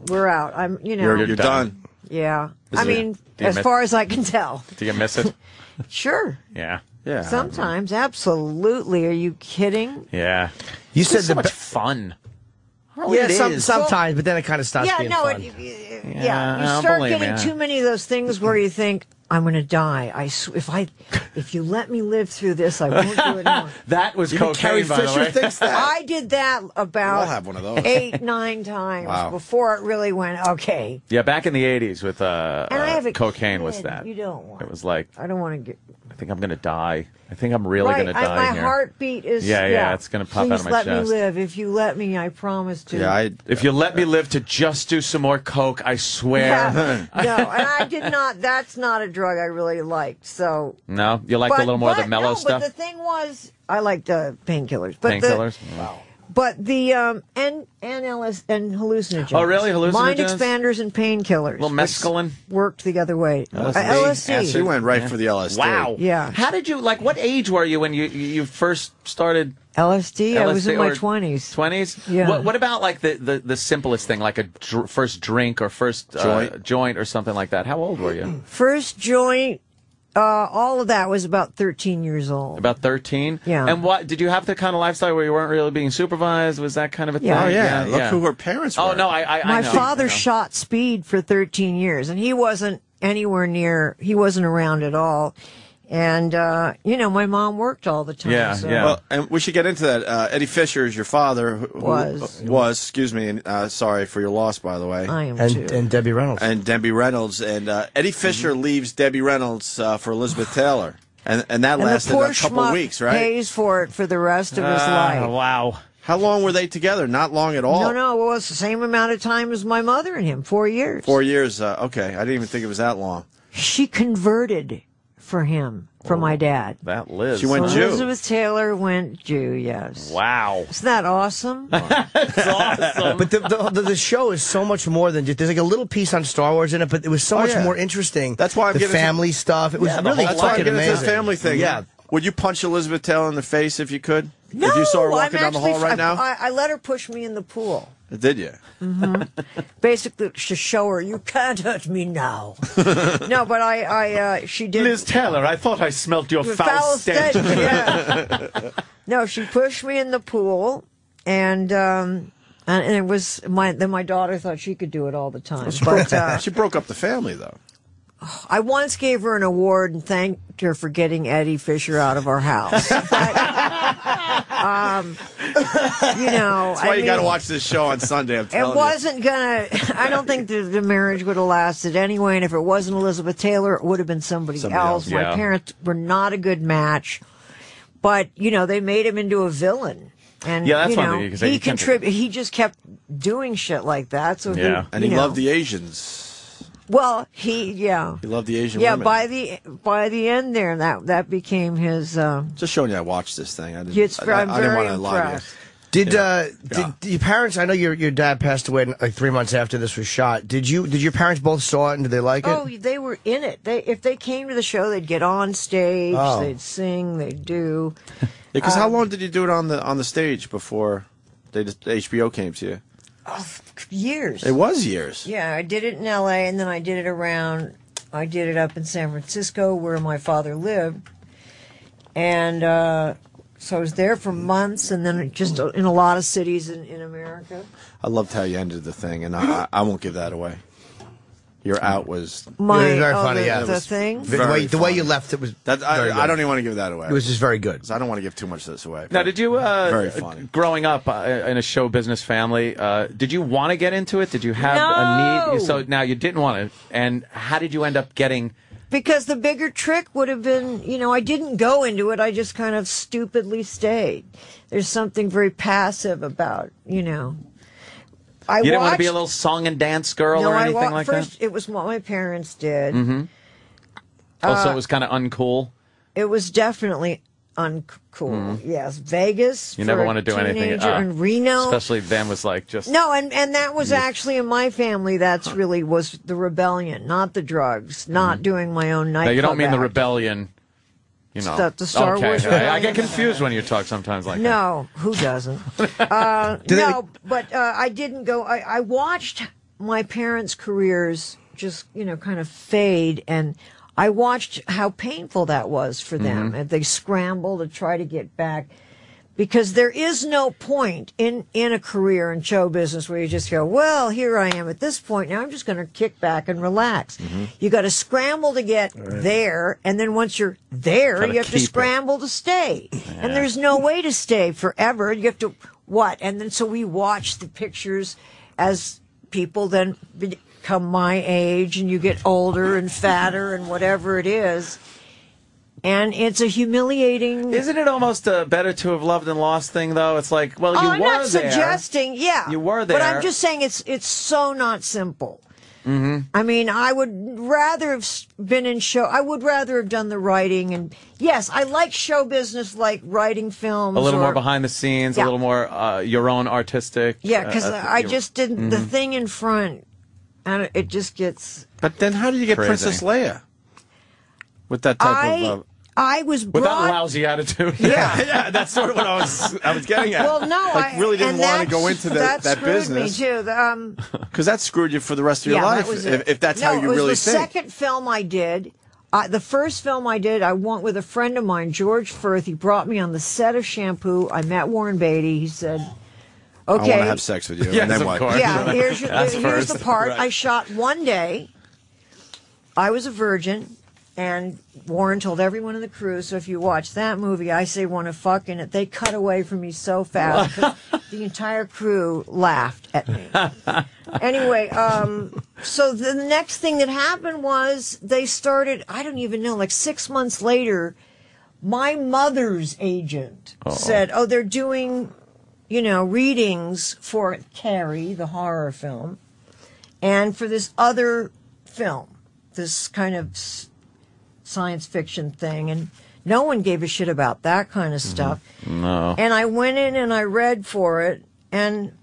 We're out. You're done. Yeah. As far as I can tell. Do you miss it? Sure. Yeah. Yeah. Sometimes, absolutely. Are you kidding? Yeah. You said so much fun. Yeah, sometimes, but then it kind of stops being fun. You start getting too many of those things where you think, I'm going to die. If you let me live through this, I won't do it anymore. That was cocaine, Carrie by the Fisher way. thinks that. I did that about We'll have one of those. 8-9 times before it really went, okay. Yeah, back in the 80s with And I have a cocaine kid. was that. You don't want it. Was like, I don't want to get... I think I'm going to die. I think I'm really going to die my here. heartbeat is... Yeah, it's going to pop out of my chest. Please let me live. If you let me, I promise to. Yeah, if you let me live to just do some more coke, I swear. Yeah. No, and I did not... That's not a drug I really liked, so... No? You liked a little more of the mellow stuff? But the thing was... I liked painkillers. Painkillers? Wow. But the and hallucinogens. Oh, really? Hallucinogens? Mind expanders and painkillers. A little mescaline? Worked the other way. LSD. She went right for the LSD. Wow. Yeah. How did you, what age were you when you first started? LSD? I was in my 20s. 20s? Yeah. What about, the simplest thing, like a first drink or first joint or something like that? How old were you? First joint. All of that was about 13 years old. About 13? Yeah. And what did you have the kind of lifestyle where you weren't really being supervised? Was that kind of a thing? Yeah. Oh, yeah. Look who her parents were. Oh, no, I know. My father shot speed for 13 years, and he wasn't anywhere near, he wasn't around at all. And, my mom worked all the time. Yeah, so. yeah. Well, and we should get into that. Eddie Fisher is your father. Who was, excuse me, and sorry for your loss, by the way. I am too. And Debbie Reynolds. And Debbie Reynolds. And Eddie Fisher leaves Debbie Reynolds for Elizabeth Taylor. And that lasted a couple of weeks, right? Pays for it for the rest of his life. Wow. How long were they together? Not long at all. No, well, it's the same amount of time as my mother and him, 4 years. 4 years. Okay. I didn't even think it was that long. She converted for him, for my dad. That Liz. She went Jew. Elizabeth Taylor went Jew, yes. Wow. Isn't that awesome? That's awesome. But the show is so much more than just, there's like a little piece on Star Wars in it, but it was so much more interesting. That's why I'm the getting family stuff. It was really that's why I'm fucking getting amazing. into the family thing. Yeah. Would you punch Elizabeth Taylor in the face if you could? No, if you saw her walking down the hall right now? I let her push me in the pool. Did you? Basically, to show her, you can't hurt me now. No, but she did. Liz Taylor, I thought I smelt your foul stench. Yeah. No, she pushed me in the pool, and it was then my daughter thought she could do it all the time. But she broke up the family, though. I once gave her an award and thanked her for getting Eddie Fisher out of our house. But, That's why you got to watch this show on Sunday. I'm telling it wasn't gonna. I don't think the marriage would have lasted anyway. And if it wasn't Elizabeth Taylor, it would have been somebody else. Yeah. My parents were not a good match, but they made him into a villain. And Yeah, that's one thing, he contributed. He just kept doing shit like that. So and he loved the Asians. Well, he loved the Asian yeah. women. By the end there, that became his. Just showing you, I watched this thing. I didn't. I'm I didn't very want to lie to you. impressed. Did your parents? I know your dad passed away like 3 months after this was shot. Did your parents both saw it and did they like it? Oh, they were in it. If they came to the show, they'd get on stage, they'd sing, they'd do. Because how long did you do it on the stage before HBO came to you? Years. It was years. Yeah, I did it in L.A. and then I did it up in San Francisco where my father lived, and so I was there for months, and then just in a lot of cities in America. I loved how you ended the thing, and I won't give that away. Your out was it was very funny. The thing. The way you left it was. I don't even want to give that away. It was just very good. I don't want to give too much of this away. Now, did you, very funny. Growing up in a show business family, did you want to get into it? Did you have a need? So now you didn't want to. And how did you end up getting? Because the bigger trick would have been, I didn't go into it. I just kind of stupidly stayed. There's something very passive about, You didn't want to be a little song and dance girl or anything like that? It was what my parents did. Mm-hmm. Also, it was kind of uncool? It was definitely uncool. Yes. Vegas. You never want to do anything. In Reno. Especially then was like just... No, and that was actually in my family, that's really was the rebellion, not the drugs, not doing my own nightclub. Now, you don't mean the act. rebellion... The Star Wars rebellion. I get confused when you talk sometimes like that. No, who doesn't? But I didn't go. I watched my parents' careers just, kind of fade, and I watched how painful that was for them, and they scramble to try to get back. Because there is no point in a career in show business where you just go, well, here I am at this point. Now I'm just going to kick back and relax. You got to scramble to get there. And then once you're there, you have to scramble to stay. Yeah. And there's no way to stay forever. You have to, what? And then so we watch the pictures as people then become my age and you get older and fatter and whatever it is. And it's a humiliating... Isn't it almost a better to have loved and lost thing, though? It's like, well, you were there. I'm not suggesting, yeah. You were there. But I'm just saying it's so not simple. I mean, I would rather have been in show... I would rather have done the writing. And yes, I like show business, like writing films. A little more behind the scenes, a little more your own artistic... Yeah, because I just didn't... The thing in front, and it just gets... But then how did you get crazy. Princess Leia? With that type of... I was brought... With that lousy attitude. Yeah, that's sort of what I was getting at. Well, no, I really didn't want to go into that business. Me too. Because that screwed you for the rest of your life, if that's how you really think. It was the second film I did. The first film I did, I went with a friend of mine, George Firth. He brought me on the set of Shampoo. I met Warren Beatty. He said, okay. I want to have sex with you. Yes, and then of what? course. Yeah, here's the part. Right. I shot one day. I was a virgin. And Warren told everyone in the crew, so if you watch that movie, I say want to fuck in it. They cut away from me so fast because the entire crew laughed at me. Anyway, so the next thing that happened was they started, I don't even know, like 6 months later, my mother's agent said, they're doing, readings for Carrie, the horror film, and for this other film, this kind of science fiction thing, and no one gave a shit about that kind of stuff. No. And I went in and I read for it, and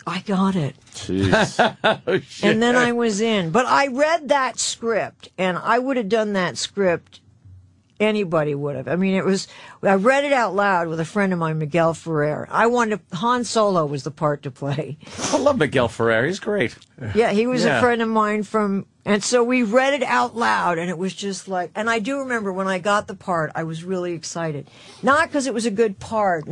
I got it. Jeez. Oh, shit. And then I was in. But I read that script, and I would have done that script. Anybody would have. I mean, I read it out loud with a friend of mine, Miguel Ferrer. Han Solo was the part to play. I love Miguel Ferrer. He's great. Yeah, he was a friend of mine and so we read it out loud, and it was just like, and I do remember when I got the part, I was really excited. Not because it was a good part,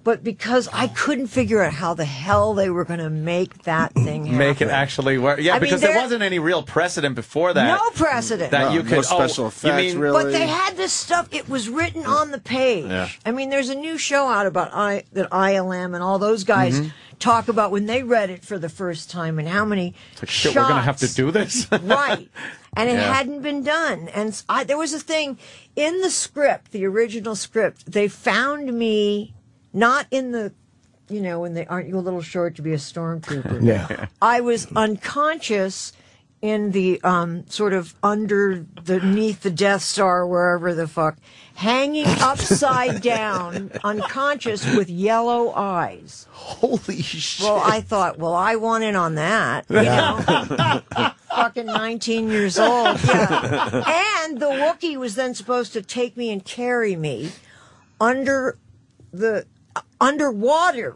but because I couldn't figure out how the hell they were going to make that thing happen. Make it actually work. Yeah, because there wasn't any real precedent before that. No precedent. That you could... No special effects, really. But they had this stuff, it was written on the page. Yeah. I mean, there's a new show out about that ILM and all those guys talk about when they read it for the first time and how many shit, we're going to have to do this? Right. And it hadn't been done. And there was a thing in the script, the original script, they found me... Not in the, when they aren't you a little short to be a stormtrooper. Yeah. I was unconscious in the sort of underneath the Death Star, wherever the fuck, hanging upside down, unconscious with yellow eyes. Holy shit. Well, I thought, I want in on that. You know? Fucking 19 years old. Yeah. And the Wookiee was then supposed to take me and carry me underwater.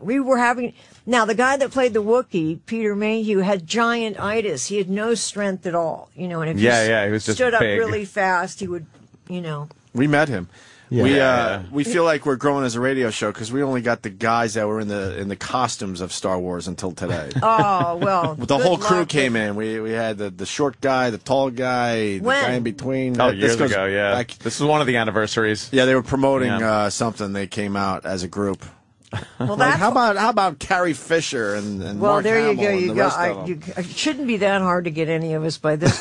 We were having... Now, the guy that played the Wookiee, Peter Mayhew, had giant itis. He had no strength at all. And if he was just stood up big. really fast, he would, We met him. Yeah. We feel like we're growing as a radio show because we only got the guys that were in the costumes of Star Wars until today. Oh, well. The whole crew came in. We had the short guy, the tall guy, the guy in between. Years ago, yeah. This is one of the anniversaries. Yeah, they were promoting something. They came out as a group. Well, how about Carrie Fisher and Mark there Hamill you and go. the rest of them? It shouldn't be that hard to get any of us by this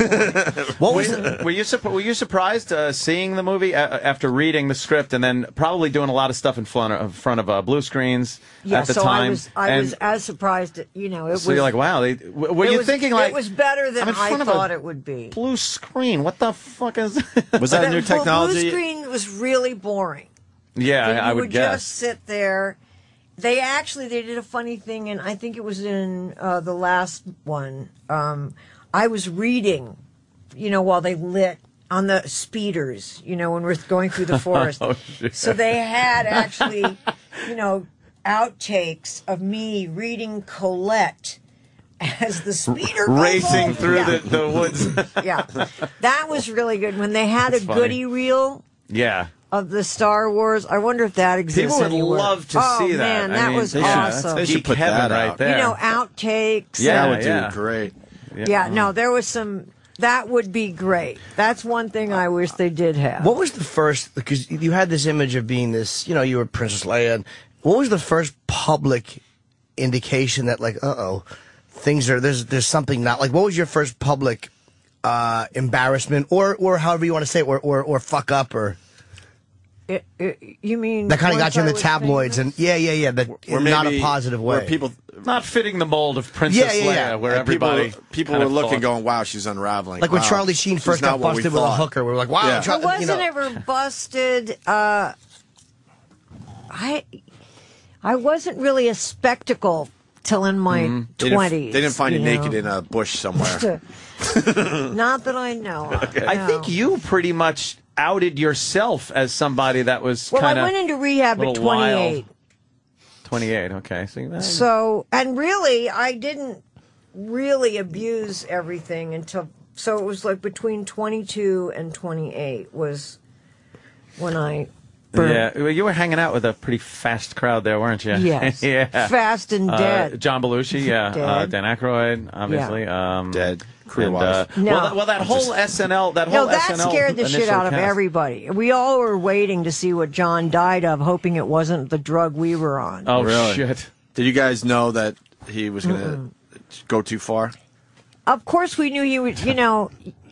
point. Were you surprised seeing the movie after reading the script and then probably doing a lot of stuff in front of blue screens at the time? I was as surprised. It was. So you're like, wow. Were you thinking like it was better than I thought it would be? Blue screen. What the fuck is? Was that a new technology? Blue screen was really boring. Yeah, I would guess. Just sit there. They did a funny thing, and I think it was in the last one. I was reading, while they lit on the speeders, when we're going through the forest. So they had actually, outtakes of me reading Colette as the speeder goes racing over. through the woods. Yeah, that was really good. When they had That's a funny. goodie reel Yeah. of the Star Wars, I wonder if that exists People would anywhere. love to see that. Man, I that mean, was they awesome. They should Geek put heaven that right out. there. You know, outtakes. Yeah, That would yeah. do great. Yeah, no, there was some. That would be great. That's one thing I wish they did have. What was the first, because you had this image of being this, you know, you were Princess Leia. And what was the first public indication that, like, things are, there's something not, like, what was your first public embarrassment or however you want to say it, or fuck up, or? You mean That kind of once got you in I the was tabloids, famous? and yeah, that Or in not maybe a positive way. Where people, Not fitting the mold of Princess Yeah. Leia, where and everybody people kind were of looking, thought- going, "Wow, she's unraveling." Like when Wow, Charlie Sheen she's first not got what we busted with a thought. hooker, we were like, wow. Yeah. I wasn't ever busted. I wasn't really a spectacle till in my 20s. They didn't find you know. naked in a bush somewhere. Not that I know. of, I no. think you pretty much outed yourself as somebody that was Well, I kind of went into rehab at 28. 28, okay. So, and really, I didn't really abuse everything until, so it was like between 22 and 28 was when I burned. Yeah, well, you were hanging out with a pretty fast crowd there, weren't you? Yes. yeah. Fast and dead. John Belushi, yeah. Dead. Dan Aykroyd, obviously. Dead. And, Career-wise. No. well, that whole SNL, No, that scared the shit out of everybody. We all were waiting to see what John died of, hoping it wasn't the drug we were on. Oh, Really? shit. Did you guys know that he was going to go too far? Of course we knew he would,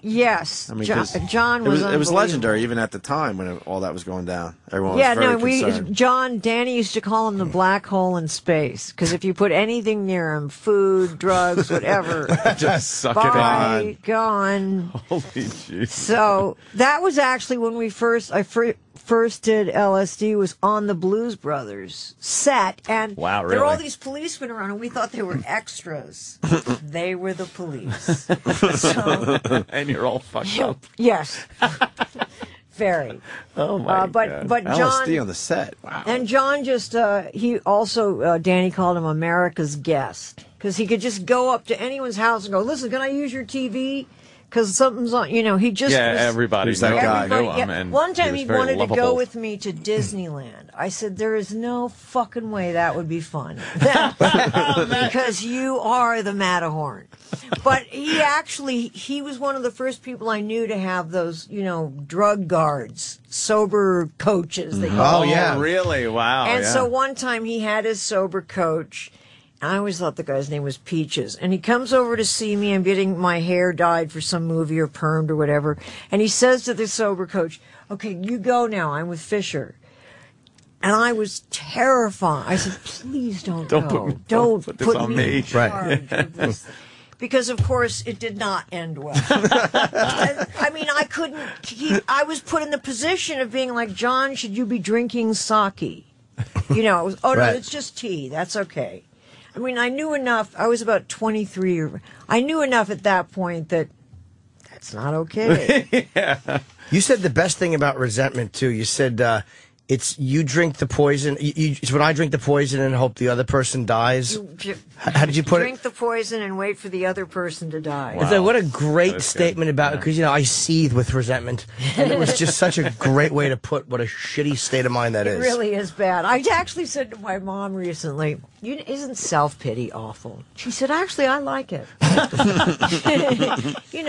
yes. I mean, John, 'cause John it was unbelievable. legendary even at the time when all that was going down. Everyone Yeah, was very no, concerned. Danny used to call him the black hole in space, because if you put anything near him, food, drugs, whatever, Just suck it in. bye, gone. Holy jeez. So that was actually when I first did LSD, was on the Blues Brothers set, and Wow, there were all really? these policemen around, and we thought they were extras. They were the police. So, And you're all fucked up. yes, very. Oh, my God. But John, LSD on the set. Wow. and John just, he also, Danny called him America's guest. Because he could just go up to anyone's house and go, listen, can I use your TV? Because something's on, he just Yeah, was, everybody Who's that knew, guy? knew everybody- him. And one time he he was very wanted to lovable. go with me to Disneyland. I said, there is no fucking way that would be fun. Because you are the Matterhorn. But he was one of the first people I knew to have those, drug guards, sober coaches. They call Oh, them. yeah. Really? Wow. And yeah. so one time he had his sober coach. I always thought the guy's name was Peaches. And he comes over to see me. I'm getting my hair dyed for some movie or permed or whatever. And he says to the sober coach, okay, you go now. I'm with Fisher. And I was terrified. I said, please don't go. Don't put put this on me me." in charge of this. Because, of course, it did not end well. I mean, I couldn't. I was put in the position of being like, John, should you be drinking sake? It was, oh, no, Right. it's just tea. That's okay. I mean, I knew enough. I was about 23. I knew enough at that point that that's not okay. You said the best thing about resentment, too. You said it's you drink the poison. It's when I drink the poison and hope the other person dies. How did you put Drink the poison and wait for the other person to die. Wow. What a great That's statement good. about it, because I seethe with resentment, and it was just such a great way to put what a shitty state of mind that It is. really is bad. I actually said to my mom recently, isn't self-pity awful? She said, actually, I like it.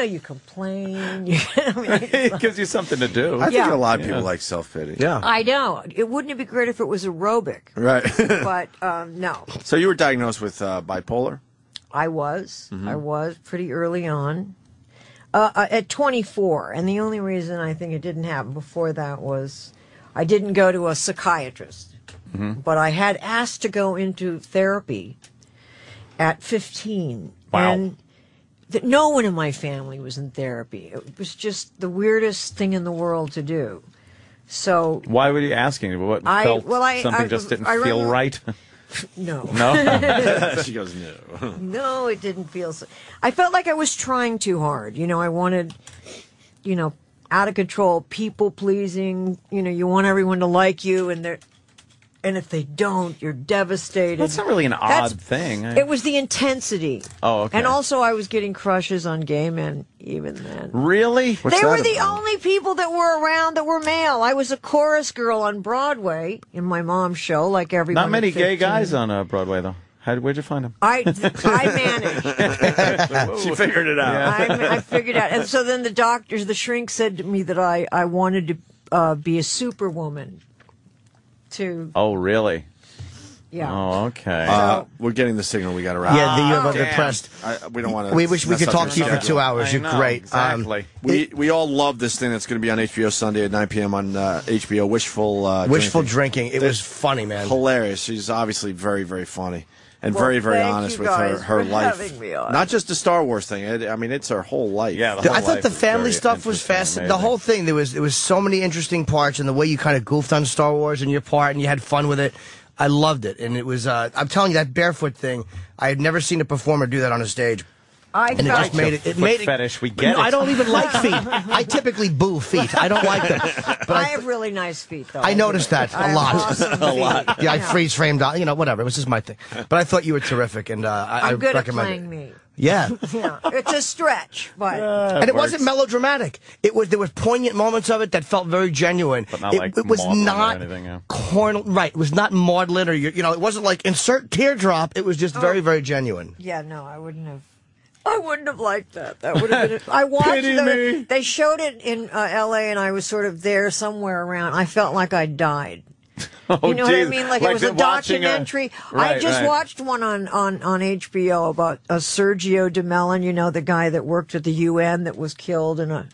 You complain. It gives you something to do. I think Yeah. a lot of people like self-pity. Yeah. I know. Wouldn't it be great if it was aerobic? Right. But no. So you were diagnosed with bipolar? I was. Mm-hmm. I was pretty early on. At 24. And the only reason I think it didn't happen before that was I didn't go to a psychiatrist. Mm-hmm. But I had asked to go into therapy at 15. Wow. And no one in my family was in therapy. It was just the weirdest thing in the world to do. So, Why were you asking? What felt something just didn't feel remember- right? no. No? She goes, no. No, it didn't feel so. I felt like I was trying too hard. I wanted, out of control, people pleasing. You want everyone to like you, and and if they don't, you're devastated. That's not really an odd thing. It was the intensity. Oh, okay. And also, I was getting crushes on gay men even then. Really? They were the only people that were around that were male. I was a chorus girl on Broadway in my mom's show, like everyone. Not many gay guys on Broadway, though. Where'd you find them? I managed. She figured it out. Yeah. I figured out. And so then the shrink said to me that I wanted to be a superwoman. Oh, really? Yeah. Oh, okay. We're getting the signal. We got to wrap. Yeah, you're depressed. We don't want to. We wish we could talk to you for 2 hours. You're great. Exactly. We all love this thing that's going to be on HBO Sunday at 9 p.m. on HBO. Wishful Drinking. It was funny, man. Hilarious. She's obviously very, very funny. And very, very honest with her life. Not just the Star Wars thing. It's her whole life. Yeah, the whole I thought life the family stuff was fascinating. The whole thing, there was so many interesting parts, and the way you kind of goofed on Star Wars in your part, and you had fun with it. I loved it, and it was. I'm telling you, that barefoot thing. I had never seen a performer do that on a stage. And it just made it. It made fetish. We get it. I don't even like feet. I typically boo feet. I don't like them. But I have really nice feet, though. I noticed that a lot. Awesome a lot. Yeah, I freeze framed out. Whatever. It was just my thing. But I thought you were terrific, and I I'm good at recommend playing it. me. Yeah. Yeah, it's a stretch, but and it wasn't melodramatic. There was poignant moments of it that felt very genuine. But not it was not corny. Right. It was not maudlin or it wasn't like insert teardrop. It was just very, very genuine. Yeah, no, I wouldn't have liked that. That would have been. I watched They showed it in L.A. and I was sort of there somewhere around. I felt like I died. Oh, you know what I mean? Like it was a documentary. I just watched one on HBO about Sergio de Melon, the guy that worked at the UN that was killed in a.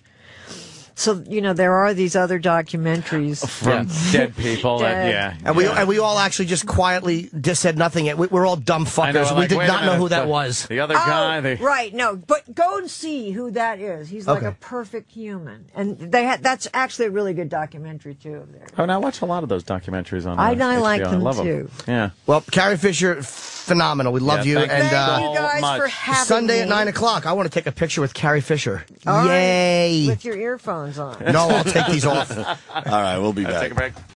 So there are these other documentaries from dead people. Dead. And we all actually just quietly just said nothing. We're all dumb fuckers. We did not know who that was. The other guy. Right? No, but go and see who that is. He's like a perfect human, and that's actually a really good documentary too. Of theirs. Oh, now I watch a lot of those documentaries on. I HBO. like them I love too. Yeah. Well, Carrie Fisher, phenomenal. We love you. Thank you guys for having Sunday me. at 9 o'clock. I want to take a picture with Carrie Fisher. All Yay! Right. With your earphones on. No, I'll take these off. All right, we'll be back. Take a break.